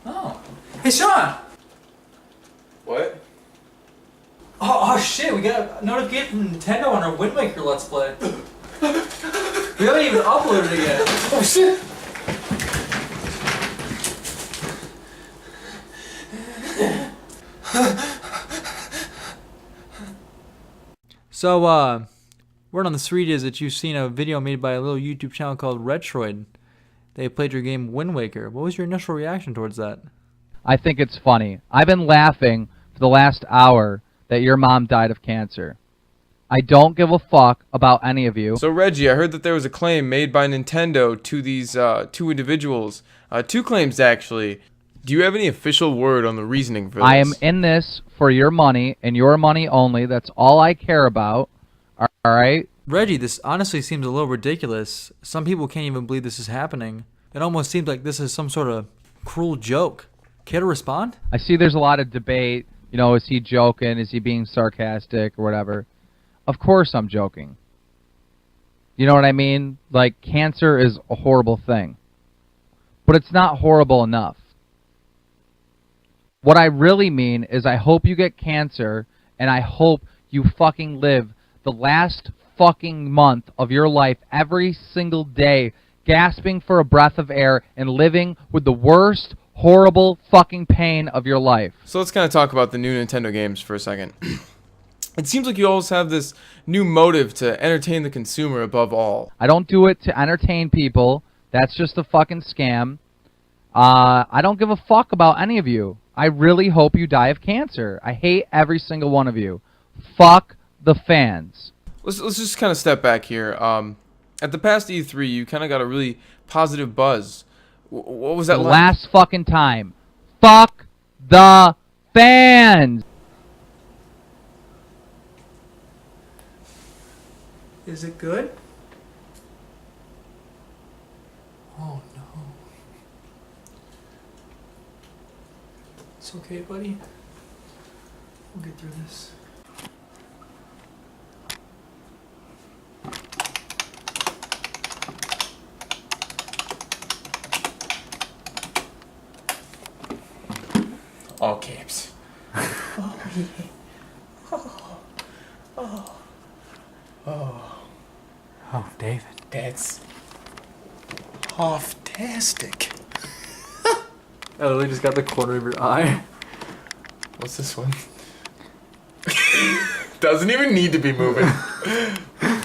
Oh. Hey, Sean! What? Oh shit, we got a notification from Nintendo on our Wind Waker Let's Play. We haven't even uploaded it yet. Oh shit! So, word on the street is that you've seen a video made by a little YouTube channel called Retroid. They played your game Wind Waker. What was your initial reaction towards that? I think it's funny. I've been laughing for the last hour that your mom died of cancer. I don't give a fuck about any of you. So Reggie, I heard that there was a claim made by Nintendo to these two individuals. Two claims actually. Do you have any official word on the reasoning for this? I am in this for your money and your money only. That's all I care about. All right? Reggie, this honestly seems a little ridiculous. Some people can't even believe this is happening. It almost seems like this is some sort of cruel joke. Care to respond? I see there's a lot of debate. You know, is he joking? Is he being sarcastic or whatever? Of course I'm joking. You know what I mean? Like, cancer is a horrible thing. But it's not horrible enough. What I really mean is I hope you get cancer, and I hope you fucking live the last fucking month of your life every single day gasping for a breath of air and living with the worst, horrible fucking pain of your life. So let's kind of talk about the new Nintendo games for a second. It seems like you always have this new motive to entertain the consumer above all. I don't do it to entertain people. That's just a fucking scam. I don't give a fuck about any of you. I really hope you die of cancer. I hate every single one of you. Fuck the fans. Let's just kind of step back here. At the past E3, you kind of got a really positive buzz. What was that The like? last fucking time. Fuck the fans. Is it good? Oh no. It's okay, buddy. We'll get through this. All caps. Oh yeah. Oh, David. That's half-tastic. I literally just got the corner of your eye. What's this one? Doesn't even need to be moving.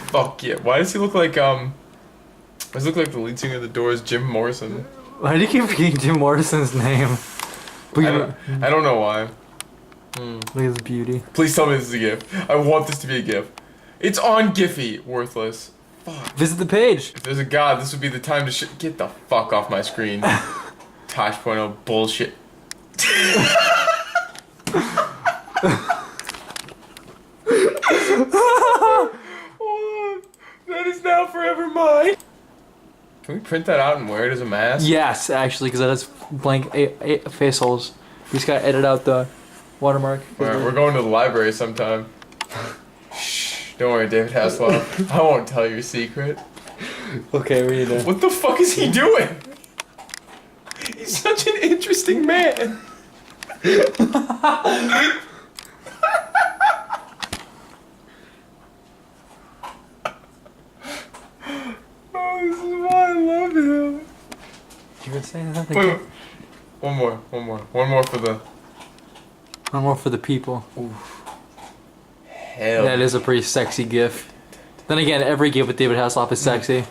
Fuck yeah. Why does he look like Why does he look like the lead singer of the Doors, Jim Morrison? Why do you keep forgetting Jim Morrison's name? I don't know why. Look at his beauty. Please tell me this is a GIF. I want this to be a GIF. It's on Giphy. Worthless. Fuck. Visit the page. If there's a god, this would be the time to get the fuck off my screen. Tosh.0 bullshit. That is now forever mine. Can we print that out and wear it as a mask? Yes, actually, because that has blank face holes. We just gotta edit out the watermark. Alright, we're going to the library sometime. Shh. Don't worry, David Hasselhoff. I won't tell your secret. Okay, we need to. What the fuck is he doing? He's such an interesting man. Oh, this is why I love him. You were saying that? Wait. One more for the. One more for the people. Oof. Hell. That is a pretty sexy gif. Then again, every gif with David Hasselhoff is sexy.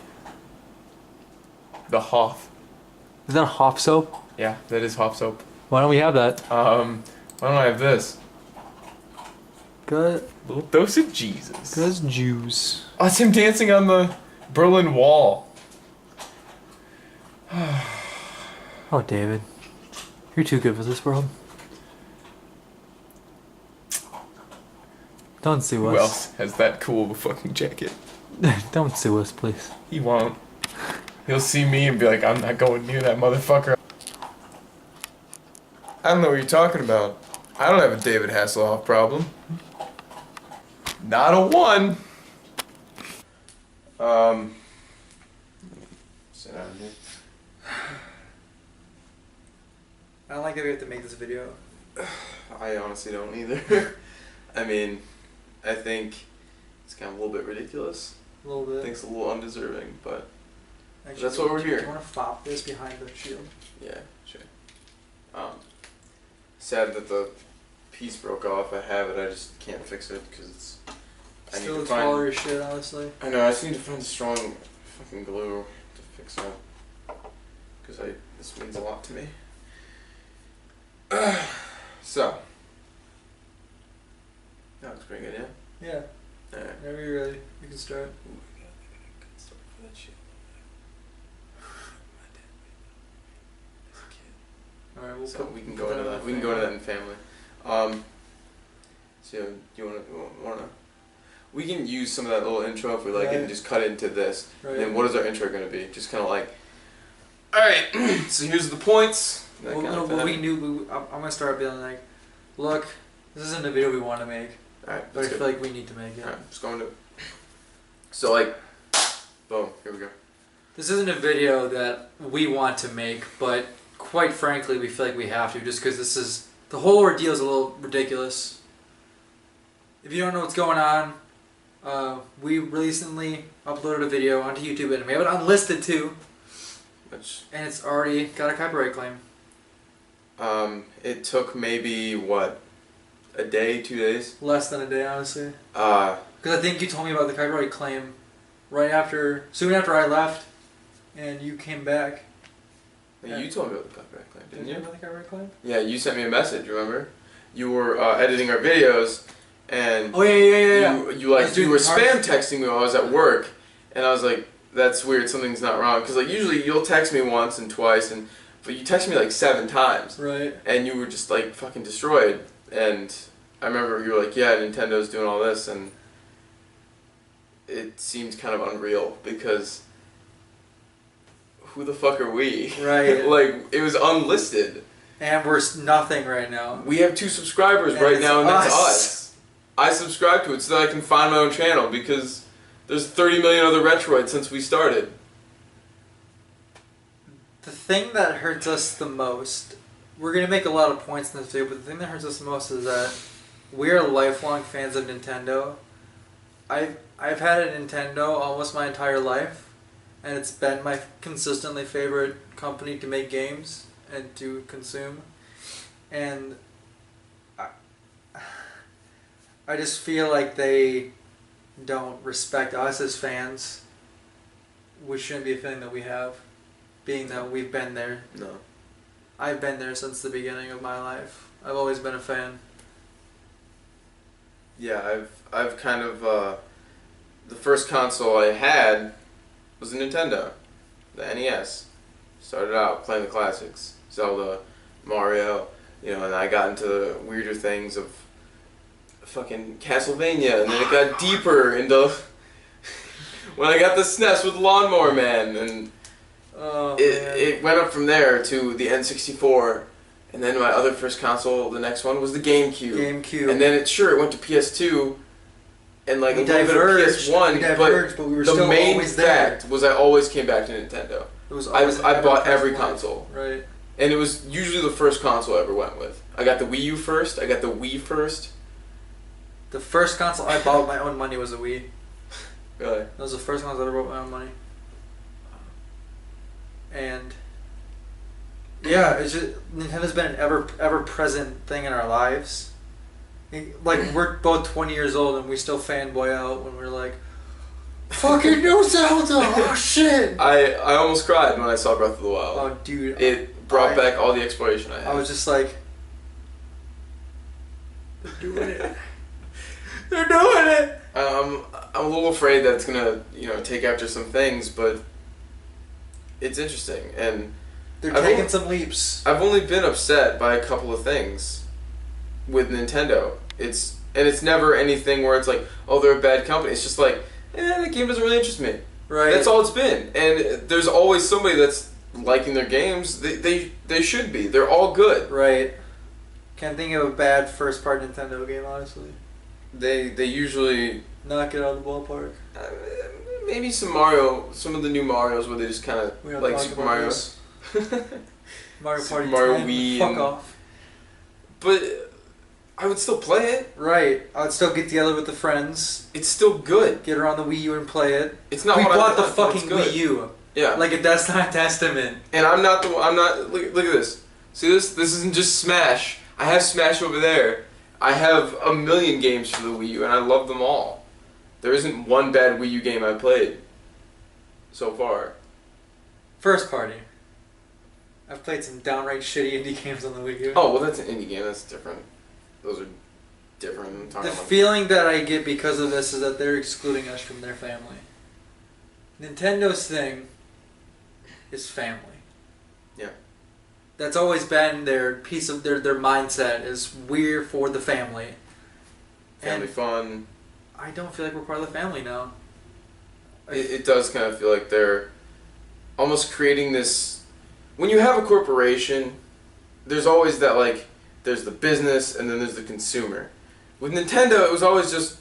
The Hoff. Is that a Hoff soap? Yeah, that is Hoff soap. Why don't we have that? Why don't I have this? Good. Little dose of Jesus. Cause Jews. Oh, it's him dancing on the Berlin Wall. Oh, David. You're too good for this world. Don't sue Who us. else has that cool of a fucking jacket? Don't sue us, please. He won't. He'll see me and be like, I'm not going near that motherfucker. I don't know what you're talking about. I don't have a David Hasselhoff problem. Not a one. Sit down here. I don't like that we have to make this video. I honestly don't either. I mean, I think it's kind of a little bit ridiculous. A little bit. I think it's a little undeserving, but Actually, that's what we're do here. you want to fop this behind the shield? yeah, sure. Sad that the piece broke off. I have it. I just can't fix it because it's. I need Still to looks find. taller as shit, honestly. I know. I just need to find a strong fucking glue to fix it. Because this means a lot to me. So. That looks pretty good, yeah? Yeah. Alright. Whenever you're ready, you can start. Ooh, I got a good story for that shit. My dad made that as a kid. Alright, we'll So put, we can put go into on that. the We can go into thing. that in family. So do you wanna? We can use some of that little intro if we like it, and Right. just cut into this. Right. And then what is our intro gonna be? Just kind of like, all right. So here's the points. That Well, kind no, of what thing. we knew, I'm gonna start being like, look, this isn't a video we want to make, All right. but I That's feel good. like we need to make it. All right. Let's go into it. So like, boom. Here we go. This isn't a video that we want to make, but quite frankly, we feel like we have to, just because the whole ordeal is a little ridiculous. If you don't know what's going on, we recently uploaded a video onto YouTube, and we have it unlisted too, Which and it's already got a copyright claim. it took maybe what, a day, 2 days. Less than a day, honestly. Uh, Because I think you told me about the copyright claim soon after I left, and you came back. you told me about the copyright claim, didn't Did you? know about the copyright claim? Yeah, you sent me a message. Remember? You were editing our videos, and Oh yeah. you I was doing you were the part- spam texting me while I was at work, and I was like, "That's weird. Something's not wrong." Because like usually you'll text me once and twice, but you text me like 7 times, Right. and you were just like fucking destroyed. And I remember you were like, "Yeah, Nintendo's doing all this," and it seemed kind of unreal because who the fuck are we? Right. Like it was unlisted. And we're nothing right now. We have 2 subscribers And right it's now, and that's us. us. I subscribe to it so that I can find my own channel because there's 30 million other Retroids since we started. The thing that hurts us the most, we're gonna make a lot of points in this video, but the thing that hurts us the most is that we are lifelong fans of Nintendo. I've had a Nintendo almost my entire life, and it's been my consistently favorite company to make games and to consume. And I just feel like they don't respect us as fans, which shouldn't be a feeling that we have, being that we've been there. No. I've been there since the beginning of my life. I've always been a fan. Yeah, I've kind of the first console I had was a Nintendo, the NES. Started out playing the classics, Zelda, Mario, and I got into the weirder things of fucking Castlevania, and then it got deeper into when I got the SNES with Lawnmower Man, and Oh, man. it went up from there to the N64, and then my other first console, the next one was the GameCube. GameCube. And then it went to PS2, and like we a little bit of diverged. PS1, we diverged, but we were the still main always there. fact was I always came back to Nintendo. It was I always an bought every ever-present life. console, Right. and it was usually the first console I ever went with. I got the Wii U first, I got the Wii first. The first console I bought with my own money was a Wii. Really? That was the first console I ever bought with my own money. And yeah, it's just Nintendo's been an ever present thing in our lives. Like we're both 20 years old and we still fanboy out when we're like, fucking new Zelda! Oh shit! I almost cried when I saw Breath of the Wild. Oh dude, It brought back all the exploration I had. I was just like, they're doing it. They're doing it. I'm a little afraid that it's gonna, take after some things, but it's interesting, and They're I've taking only- some leaps. I've only been upset by a couple of things with Nintendo. It's never anything where it's like, oh, they're a bad company. It's just like, the game doesn't really interest me. Right. That's all it's been, and there's always somebody that's liking their games. They should be. They're all good. Right. Can't think of a bad first part Nintendo game, honestly. They usually Knock it out of the ballpark. maybe some of the new Mario's where they just kind We of don't like talk Super about Mario. this. Mario Super Party Mario time. Wii Fuck and- off. But I would still play it. Right. I'd still get together with the friends, It's still good. get around the Wii U and play it. It's not We what bought I the want, but it's fucking good. Wii U. Yeah. Like a Desktop Testament. And I'm not the. I'm not. Look at this. See this? This isn't just Smash. I have Smash over there. I have a million games for the Wii U, and I love them all. There isn't one bad Wii U game I played so far. First party. I've played some downright shitty indie games on the Wii U. Oh well, that's an indie game. That's different. Those are different. I'm talking The about. feeling that I get because of this is that they're excluding us from their family. Nintendo's thing is family. Yeah. That's always been their piece of their mindset is we're for the family. Family And fun. I don't feel like we're part of the family now. It does kind of feel like they're almost creating this. When you have a corporation, there's always that like, there's the business and then there's the consumer. With Nintendo, it was always just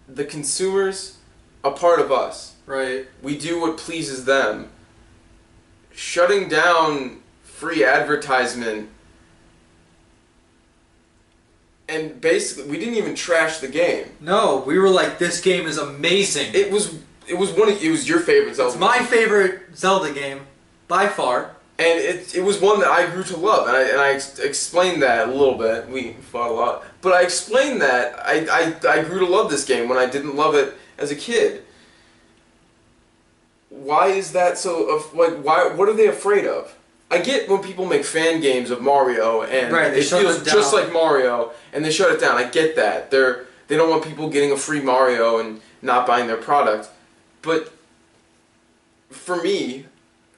the consumers, a part of us. Right. We do what pleases them. Shutting down free advertisement, and basically, we didn't even trash the game. No, we were like, this game is amazing. It was your favorite Zelda. It's my favorite Zelda game, by far. And it was one that I grew to love, and I explained that a little bit. We fought a lot, but I explained that I grew to love this game when I didn't love it as a kid. Why is that so? Like, why? What are they afraid of? I get when people make fan games of Mario and Right, they it shut feels it down. just like Mario, and they shut it down. I get that. They don't want people getting a free Mario and not buying their product, but for me,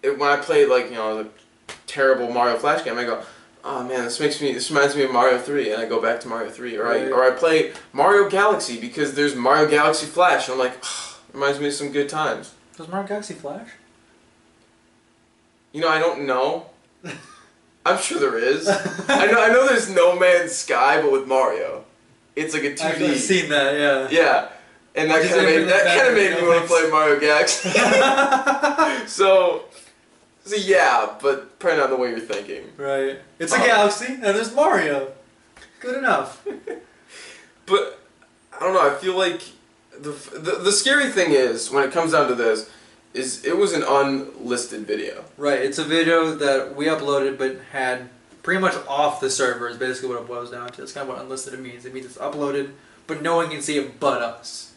when I played like the terrible Mario Flash game, I go, oh man, this reminds me of Mario 3, and I go back to Mario 3, Right. or I play Mario Galaxy because there's Mario Galaxy Flash, and I'm like, oh, reminds me of some good times. Was Mario Galaxy Flash? I don't know. I'm sure there is. I know there's No Man's Sky, but with Mario, it's like a 2D. I've seen that, yeah. Yeah, and that Just kind of open made the me want to back, play Mario Galaxy. so yeah, but probably not the way you're thinking. Right. It's a galaxy, and there's Mario. Good enough. But I don't know. I feel like the scary thing is when it comes down to this, is it was an unlisted video. Right, it's a video that we uploaded but had pretty much off the server is basically what it boils down to. It's kind of what unlisted means. It means it's uploaded, but no one can see it but us.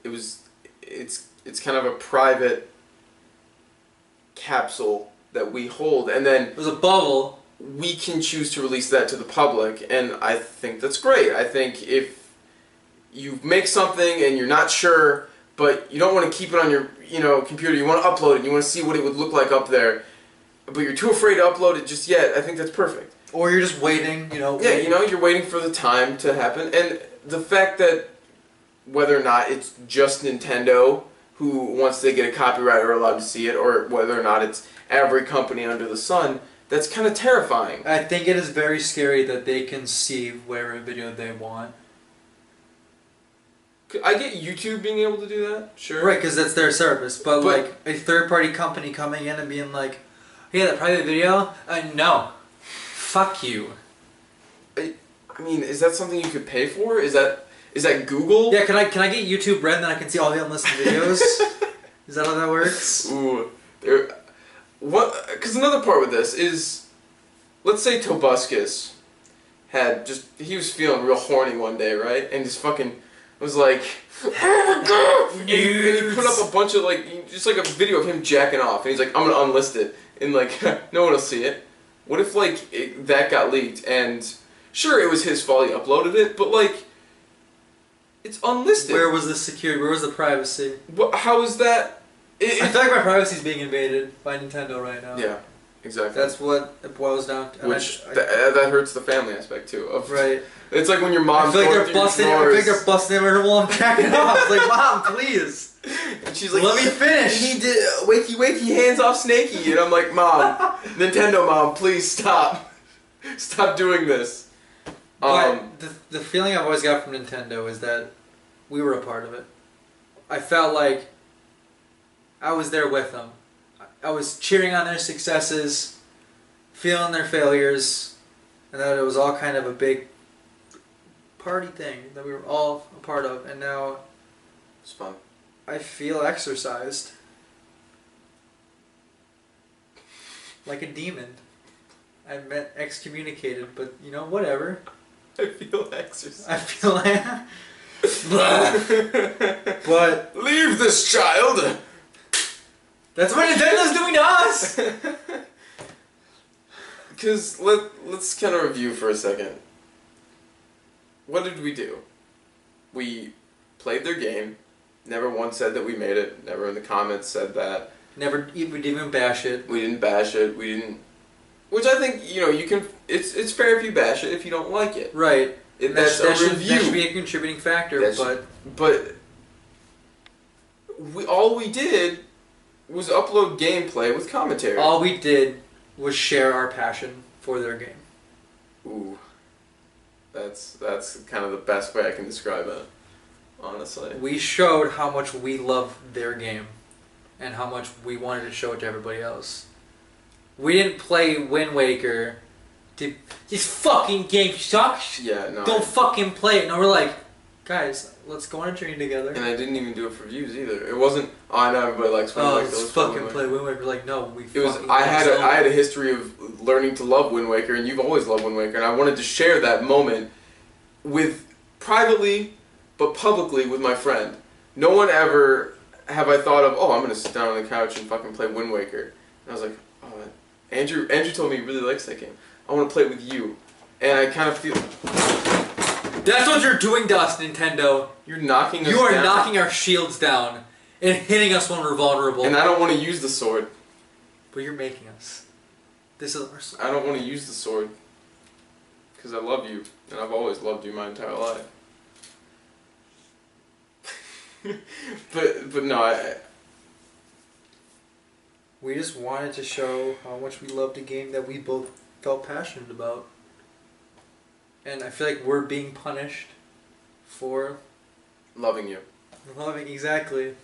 It's kind of a private capsule that we hold, and then It was a bubble. we can choose to release that to the public, and I think that's great. I think if you make something and you're not sure, but you don't want to keep it on your computer, you want to upload it, you want to see what it would look like up there, but you're too afraid to upload it just yet, I think that's perfect. Or you're just waiting, Yeah, you're waiting for the time to happen, and the fact that whether or not it's just Nintendo who, once they get a copyright, are allowed to see it, or whether or not it's every company under the sun, that's kind of terrifying. I think it is very scary that they can see whatever video they want. I get YouTube being able to do that, sure. Right, because that's their service. But like a third-party company coming in and being like, "Yeah, that private video? No, fuck you." I mean, is that something you could pay for? Is that Google? Yeah, can I get YouTube Red and then I can see all the unlisted videos? Is that how that works? Ooh, what? Because another part with this is, let's say Tobuscus he was feeling real horny one day, right? And just fucking was like, oh my god! And he put up a bunch of just like a video of him jacking off, and he's like, I'm gonna unlist it, and like no one will see it. What if that got leaked and sure it was his fault he uploaded it, but like it's unlisted. Where was the security? Where was the privacy? How is that? I feel like my privacy is being invaded by Nintendo right now. Yeah, exactly. That's what it boils down to. Which that hurts the family aspect too. Right. It's like when your mom's I feel like going they're through busting. I drawers, feel like they're busting in my room while I'm jacking off. It's like, Mom, please. and she's like, Let me finish. He did wakey hands off Snakey, and I'm like, Mom, Nintendo mom, please stop doing this. But the feeling I've always got from Nintendo is that we were a part of it. I felt like I was there with them. I was cheering on their successes, feeling their failures, and that it was all kind of a big party thing that we were all a part of. And now It's fun. I feel exercised. Like a demon. I meant excommunicated, but you know, whatever. I feel exercise. I feel like... But Leave this child! that's what Nintendo's doing to us! Because let's kind of review for a second. What did we do? We played their game. Never once said that we made it. Never in the comments said that. We didn't even bash it. We didn't bash it. We didn't. Which I think, you know, you can. It's fair if you bash it if you don't like it. Right. That's a review. That should be a contributing factor, But all we did was upload gameplay with commentary. all we did was share our passion for their game. Ooh, that's kind of the best way I can describe it, honestly. We showed how much we love their game and how much we wanted to show it to everybody else. We didn't play Wind Waker. This fucking game sucks. Yeah, no. Don't fucking play it. No, we're like, guys, let's go on a journey together. And I didn't even do it for views either. It wasn't. Oh, I know everybody likes Wind Oh, Waker. let's let's play fucking Wind play Waker. Wind Waker. Like, no, we. It was. fucking I had love a history of learning to love Wind Waker, and you've always loved Wind Waker, and I wanted to share that moment with privately, but publicly with my friend. No one ever have I thought of. Oh, I'm gonna sit down on the couch and fucking play Wind Waker. And I was like, oh, Andrew told me he really likes that game. I want to play it with you, and I kind of feel. That's what you're doing to us, Nintendo. You're knocking us You are down. knocking our shields down and hitting us when we're vulnerable. And I don't want to use the sword. But you're making us. This is our sword. I don't want to use the sword. Because I love you. And I've always loved you my entire life. but no, We just wanted to show how much we loved a game that we both felt passionate about. And I feel like we're being punished for loving you. loving exactly.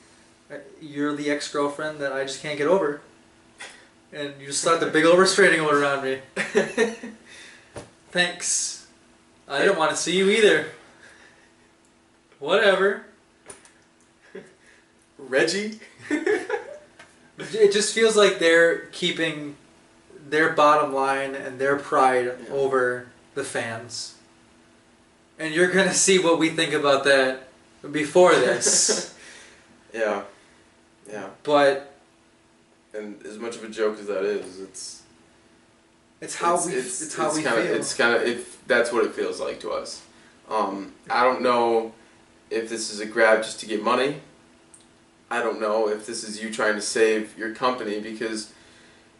You're the ex-girlfriend that I just can't get over. And you just slapped a big old restraining order on me. Thanks. I didn't want to see you either. Whatever. Reggie? It just feels like they're keeping their bottom line and their pride over the fans. And you're gonna see what we think about that before this. Yeah. But And as much of a joke as that is, it's how we feel. That's what it feels like to us. I don't know if this is a grab just to get money. I don't know if this is you trying to save your company, because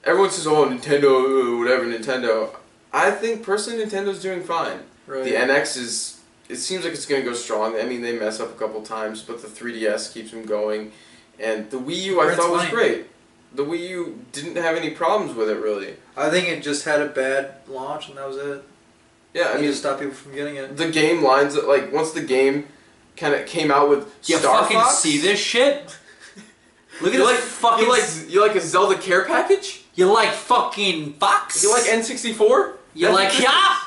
everyone says, oh, Nintendo, whatever, Nintendo. I think personally Nintendo's doing fine. Right. The NX is, it seems like it's going to go strong. I mean, they mess up a couple times, but the 3DS keeps them going. And the Wii U I thought was great. The Wii U didn't have any problems with it, really. I think it just had a bad launch and that was it. Yeah, I mean, to stop people from getting it. the game lines, like, once the game kind of came out with You Star fucking Fox, see this shit? Look at you this like fucking... you like a Zelda care package? You like fucking Fox? You like N64? You like yeah?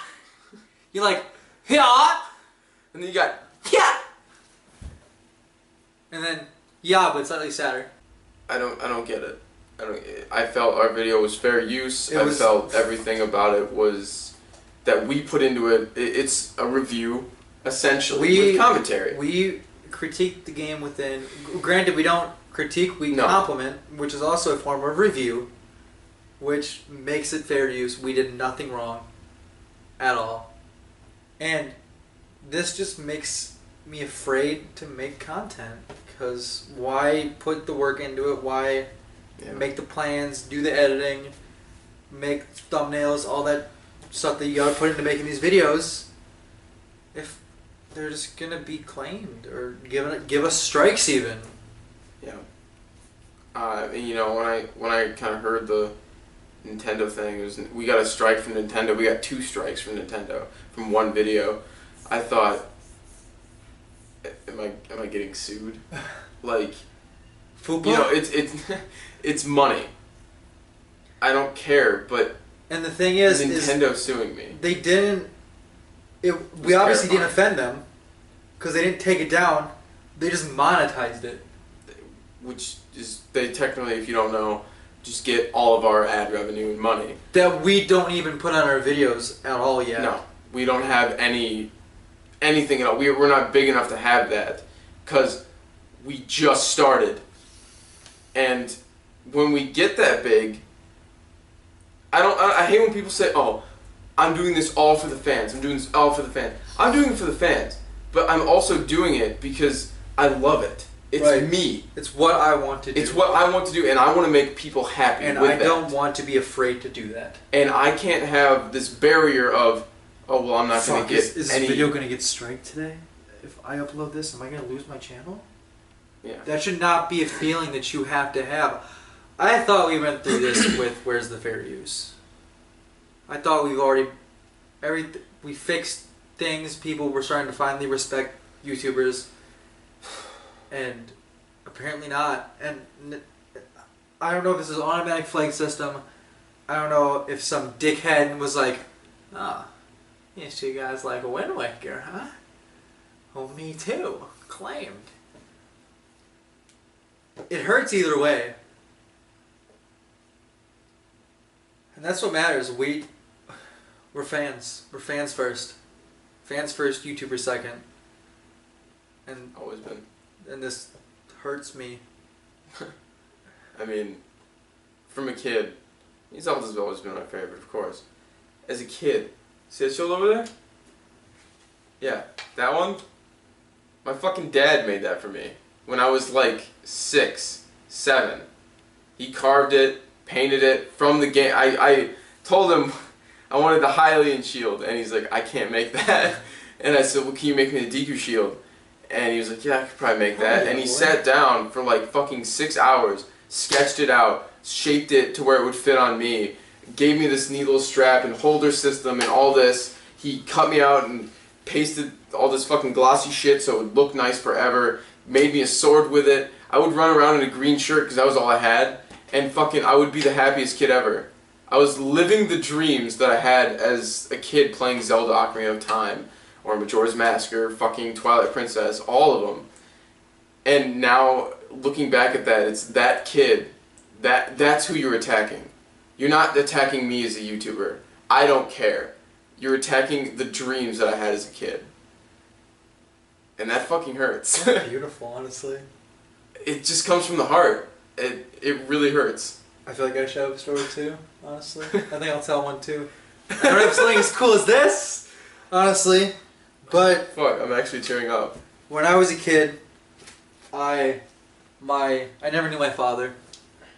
You like yeah? And then you got Yeah. And then yeah, but slightly sadder. I don't get it. I felt our video was fair use. It was- felt everything about it was that we put into it. It's a review essentially with commentary. We critique the game within. Granted, we don't critique. We No. compliment, which is also a form of review, which makes it fair use. We did nothing wrong, at all, and this just makes me afraid to make content. Because why put the work into it? Why make the plans, do the editing, make thumbnails, all that stuff that you gotta put into making these videos, if they're just gonna be claimed or give us strikes even? Yeah. You know, when I kind of heard the Nintendo thing, it was, we got a strike from Nintendo. We got 2 strikes from Nintendo from one video. I thought, am I getting sued? Like, Fupa? you know, it's money. I don't care, but And the thing is Nintendo's suing me. they didn't. We obviously didn't offend them because they didn't take it down. They just monetized it. Which is, they technically, if you don't know, just get all of our ad revenue and money. That we don't even put on our videos at all yet. No, we don't have anything at all. We're not big enough to have that because we just started. And when we get that big, I hate when people say, "Oh, I'm doing this all for the fans. I'm doing this all for the fans." I'm doing it for the fans, but I'm also doing it because I love it. It's Right. me. It's what I want to do. It's what I want to do, and I want to make people happy and with I that. don't want to be afraid to do that. And I can't have this barrier of, oh, well, I'm not going to get is this any... video going to get strike today? If I upload this, am I going to lose my channel? Yeah. That should not be a feeling that you have to have. I thought we went through this with Where's the Fair Use. I thought we've already... we fixed things. People were starting to finally respect YouTubers. And apparently not. And I don't know if this is an automatic flag system. I don't know if some dickhead was like, "Ah, yes, you guys like Wind Waker, huh? Oh, me too. Claimed." It hurts either way. And that's what matters. We're fans. We're fans first. Fans first, YouTubers second. And Always been. And this hurts me. I mean, from a kid, Zelda's always been my favorite, of course. As a kid, see that shield over there? Yeah, that one? My fucking dad made that for me when I was like 6, 7. He carved it, painted it from the game. I told him I wanted the Hylian shield, and he's like, "I can't make that." And I said, "Well, can you make me the Deku shield?" And he was like, "Yeah, I could probably make that." Yeah, and he boy. sat down for like fucking 6 hours, sketched it out, shaped it to where it would fit on me, gave me this neat little strap and holder system and all this. He cut me out and pasted all this fucking glossy shit so it would look nice forever, made me a sword with it. I would run around in a green shirt because that was all I had, and fucking I would be the happiest kid ever. I was living the dreams that I had as a kid playing Zelda Ocarina of Time, or Majora's Mask, or fucking Twilight Princess, all of them. And now, looking back at that, it's that kid, that's who you're attacking. You're not attacking me as a YouTuber. I don't care. You're attacking the dreams that I had as a kid. And that fucking hurts. Beautiful, honestly. It just comes from the heart. It really hurts. I feel like I should have a story too, honestly. I think I'll tell one too. I don't have something as cool as this, honestly. But Fuck, I'm actually tearing up. when I was a kid, I never knew my father.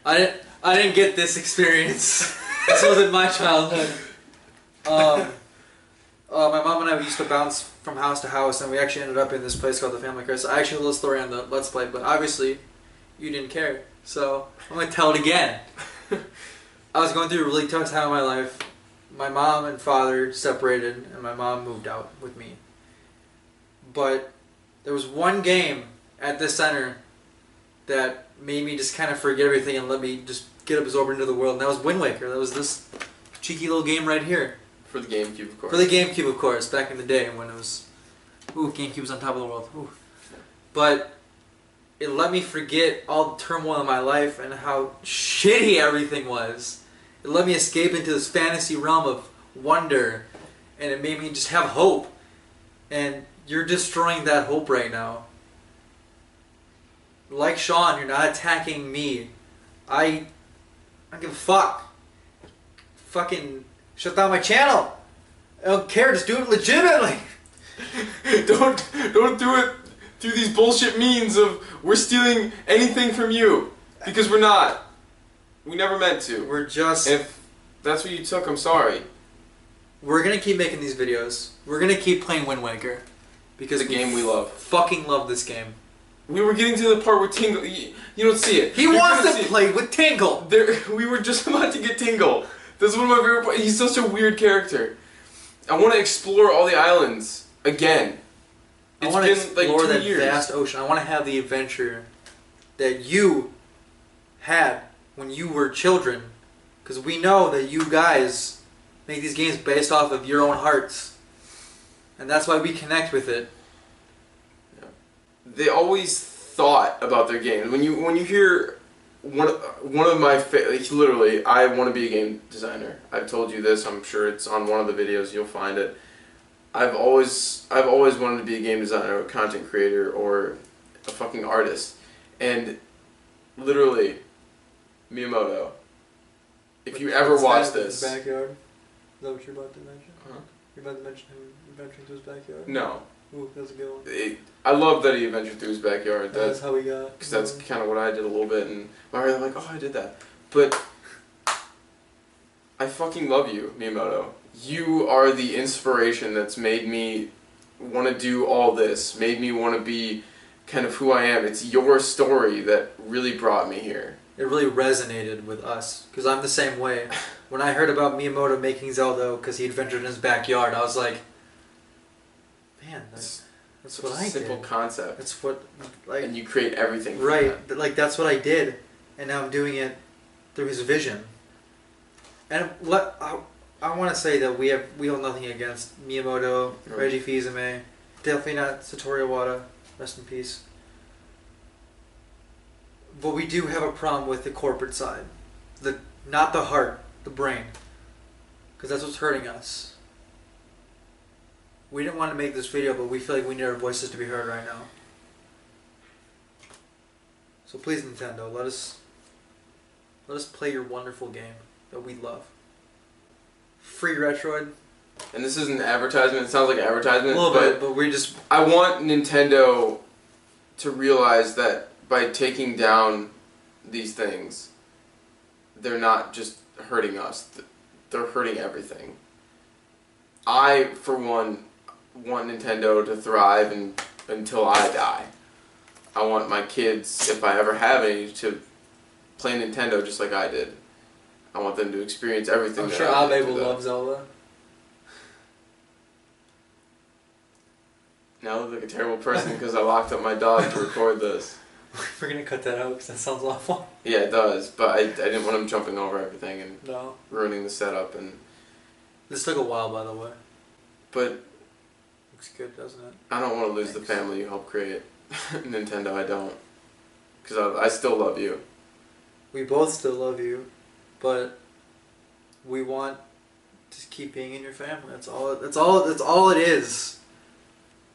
I didn't get this experience. This wasn't my childhood. My mom and I used to bounce from house to house, and we actually ended up in this place called the Family Curse. I actually have a little story on the Let's Play, but obviously you didn't care, so I'm gonna tell it again. I was going through a really tough time in my life. My mom and father separated, and my mom moved out with me. But there was one game at this center that made me just kind of forget everything and let me just get absorbed into the world, and that was Wind Waker. That was this cheeky little game right here. For the GameCube, of course. For the GameCube, of course, back in the day when it was... Ooh, GameCube was on top of the world. Ooh. But it let me forget all the turmoil in my life and how shitty everything was. It let me escape into this fantasy realm of wonder, and it made me just have hope. And you're destroying that hope right now. Like Sean, you're not attacking me. I don't give a fuck. Fucking shut down my channel. I don't care, just do it legitimately. Don't do it through these bullshit means of we're stealing anything from you. Because we're not. We never meant to. We're just... If that's what you took, I'm sorry. We're gonna keep making these videos. We're gonna keep playing Wind Waker. Because The game we love. Fucking love this game. We were getting to the part where Tingle... You don't see it. He You're wants gonna to see it. play with Tingle! We were just about to get Tingle. That's one of my favorite parts. He's such a weird character. I want to explore all the islands again. I It's want to been explore like 2 that years. vast ocean. I want to have the adventure that you had when you were children Because we know that you guys make these games based off of your own hearts. And that's why we connect with it. They always thought about their games. When you hear one of my literally, I want to be a game designer. I've told you this. I'm sure it's on one of the videos. You'll find it. I've always wanted to be a game designer, or a content creator, or a fucking artist. And literally, Miyamoto. If you ever watch this, his backyard. Is that what you're about to mention? Huh? You're about to mention him venturing to his backyard. No. Ooh, that's a good one. I love that he ventured through his backyard. That's how we got. Because that's kind of what I did a little bit, and Mario like, oh, I did that. But I fucking love you, Miyamoto. You are the inspiration that's made me want to do all this, made me want to be kind of who I am. It's your story that really brought me here. It really resonated with us, because I'm the same way. When I heard about Miyamoto making Zelda because he adventured in his backyard, I was like, man, that's what I did. Simple concept. That's what, like, And you create everything from right, that. like that's what I did, and now I'm doing it through his vision. And I want to say that we hold nothing against Miyamoto, Right. Reggie Fils-Aimé, definitely not Satoru Iwata, rest in peace. But we do have a problem with the corporate side, not the heart, the brain, because that's what's hurting us. We didn't want to make this video, but we feel like we need our voices to be heard right now. So please, Nintendo, let us play your wonderful game that we love. Free Retroid. And this isn't advertisement. It sounds like advertisement. A little bit, but we just... I want Nintendo to realize that by taking down these things, they're not just hurting us. They're hurting everything. I, for one, want Nintendo to thrive until I die. I want my kids, if I ever have any, to play Nintendo just like I did. I want them to experience everything. I'm sure Abe will love Zelda. Now I look like a terrible person because I locked up my dog to record this. We're gonna cut that out because that sounds awful. Yeah, it does, but I didn't want him jumping over everything and No. ruining the setup. And This took a while, by the way. but Looks good, doesn't it? I don't want to lose the family you helped create. Nintendo, I don't. Because I still love you. We both still love you, but we want to keep being in your family. That's all it is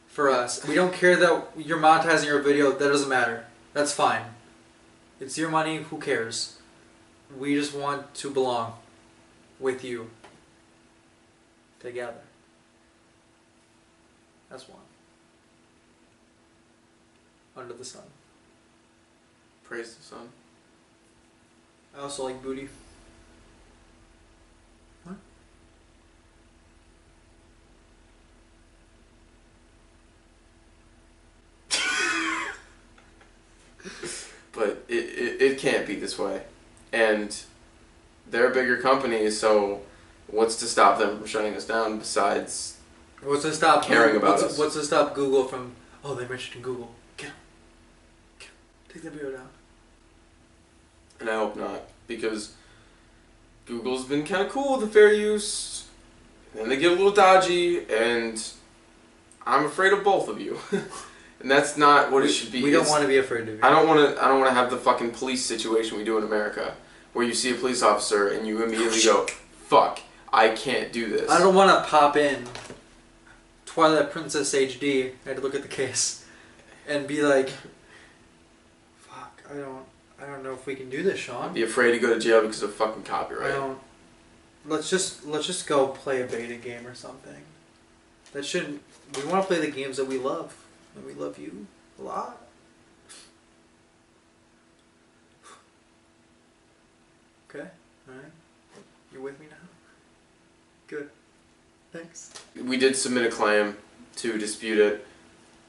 for us. We don't care that you're monetizing your video. That doesn't matter. That's fine. It's your money. Who cares? We just want to belong with you together. That's one. Under the sun. Praise the sun. I also like booty. What? But it can't be this way. And they're a bigger company, so what's to stop them from shutting us down besides What's to stop caring Google, about us? What's to stop Google from? Oh, they mentioned Google. Get 'em. Take that video down. And I hope not, because Google's been kind of cool with the fair use, and then they get a little dodgy, and I'm afraid of both of you. And that's not what it should be. We don't want to be afraid of you. I don't want to have the fucking police situation we do in America, where you see a police officer and you immediately go, "Fuck, I can't do this." I don't want to pop in Twilight Princess HD. I had to look at the case and be like, "Fuck, I don't know if we can do this, Sean." Be afraid to go to jail because of fucking I copyright. don't. Let's just go play a beta game or something. That shouldn't. We want to play the games that we love, and we love you a lot. Okay, all right. You with me now? Good. Thanks. We did submit a claim to dispute it.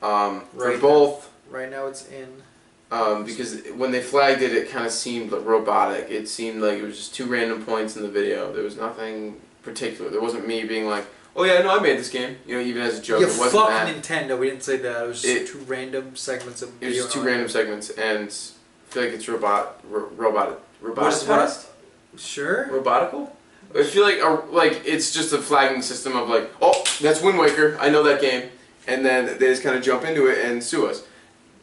For Right. both. Right now it's in. Because when they flagged it, it kind of seemed like robotic. It seemed like it was just two random points in the video. There was nothing particular. There wasn't me being like, "Oh yeah, no, I made this game." You know, even as a joke. Yeah, it wasn't fuck that. Nintendo. We didn't say that. It was just two random segments of It was video. just two random segments, and I feel like it's roboticized. What Sure. Robotical? I feel like it's just a flagging system of like, oh, that's Wind Waker. I know that game, and then they just kind of jump into it and sue us,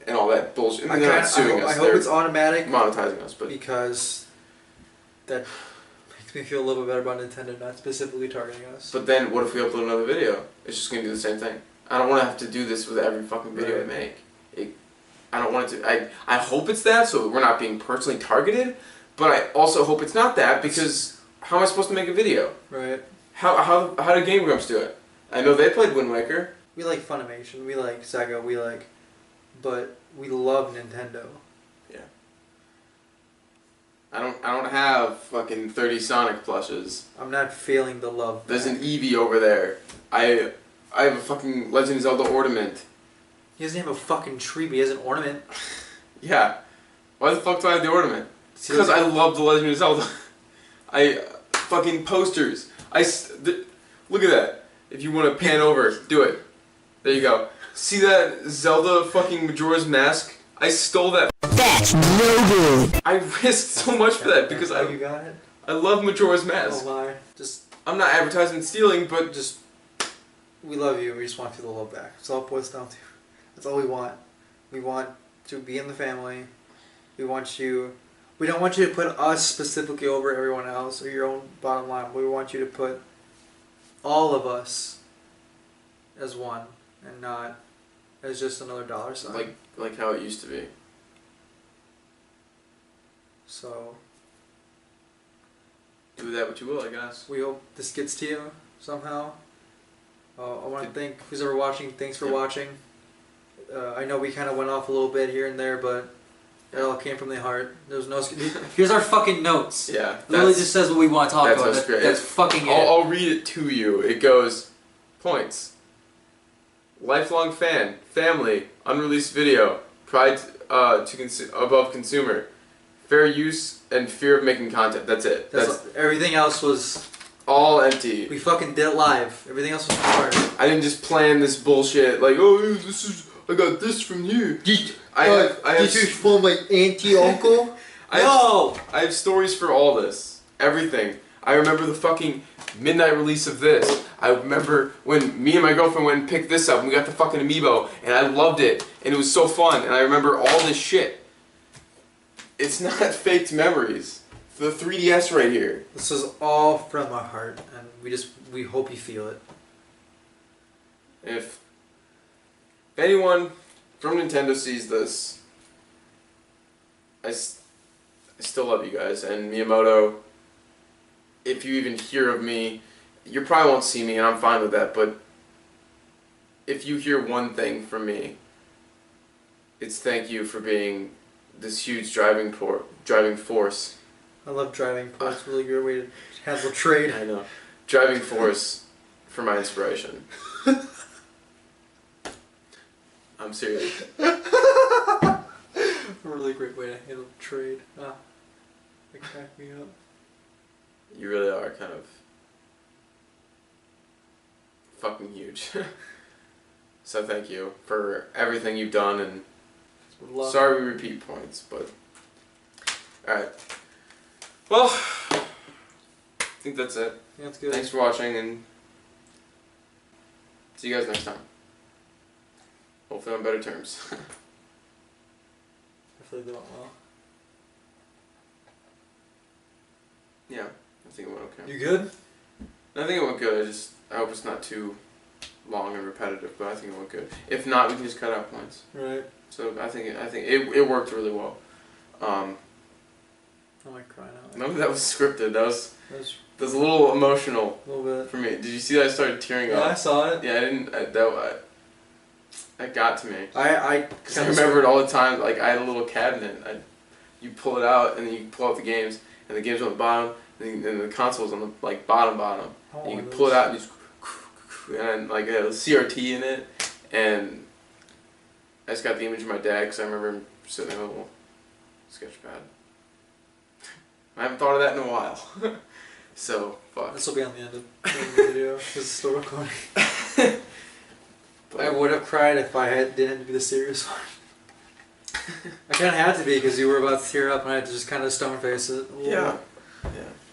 and all that bullshit. I mean, they're not suing us. I hope it's automatic monetizing us, but because that makes me feel a little bit better about Nintendo not specifically targeting us. But then, what if we upload another video? It's just gonna do the same thing. I don't want to have to do this with every fucking video I make. I don't want it to. I hope it's that, so we're not being personally targeted. But I also hope it's not that, because how am I supposed to make a video? Right. How did Game Grumps do it? I know they played Wind Waker. We like Funimation, we like Sega, but we love Nintendo. Yeah. I don't have fucking 30 Sonic plushes. I'm not feeling the love. There's an Eevee over there. I have a fucking Legend of Zelda ornament. He doesn't have a fucking tree, but he has an ornament. Yeah. Why the fuck do I have the ornament? Because I love the Legend of Zelda. Fucking posters. Look at that. If you want to pan over, do it. There you go. See that Zelda fucking Majora's Mask? I stole that. That's no good. I risked so much for that because you got it. I love Majora's Mask. Oh my! I'm not advertising stealing, but we love you. We just want to feel the love back. That's all it boils down to. That's all we want. We want to be in the family. We don't want you to put us specifically over everyone else or your own bottom line. We want you to put all of us as one and not as just another dollar sign. Like how it used to be. So do that what you will, I guess. we hope this gets to you somehow. I want to thank who's ever watching. Thanks for watching. I know we kind of went off a little bit here and there, but it all came from the heart. There was no. Here's our fucking notes. Yeah. It literally just says what we want to talk about. That's fucking it. I'll read it to you. It goes, points. Lifelong fan, family, unreleased video, pride above consumer, fair use, and fear of making content. That's it. That's everything else was all empty. We fucking did it live. Everything else was hard. I didn't just plan this bullshit like, oh, I got this from you. I have from my auntie, uncle? No! I have stories for all this. Everything. I remember the fucking midnight release of this. I remember when me and my girlfriend went and picked this up and we got the fucking amiibo and I loved it and it was so fun and I remember all this shit. It's not faked memories. The 3DS right here. This is all from our heart and we hope you feel it. If anyone from Nintendo sees this, I still love you guys. And Miyamoto, if you even hear of me, you probably won't see me and I'm fine with that, but if you hear one thing from me, it's thank you for being this huge driving force. I love driving force. Really great way to handle trade. I know. Driving force for my inspiration. I'm serious. A really great way to handle trade. It cracked me up. You really are kind of fucking huge. So thank you for everything you've done, and sorry we repeat points, but alright. Well, I think that's it. Yeah, that's good. Thanks for watching, and see you guys next time. Hopefully on better terms. Hopefully they went well. Yeah, I think it went okay. You good? I think it went good. I hope it's not too long and repetitive, but I think it went good. If not, we can just cut out points. Right. So I think it worked really well. I'm like crying out. None of that was scripted. That was a little emotional. A little bit. For me. Did you see that I started tearing up? Yeah, I saw it. Yeah, that got to me. I remember it all the time. Like I had a little cabinet. You pull it out and then you can pull out the games, and the games on the bottom, and the console's on the bottom. And you can pull it out and just and like a CRT in it, and I just got the image of my dad because I remember him sitting in a little sketch pad. I haven't thought of that in a while. So, fuck. This will be on the end of the video. This is still recording. I would have cried if I didn't do the serious one. I kind of had to be because you were about to tear up and I had to just kind of stone face it. Yeah. Yeah.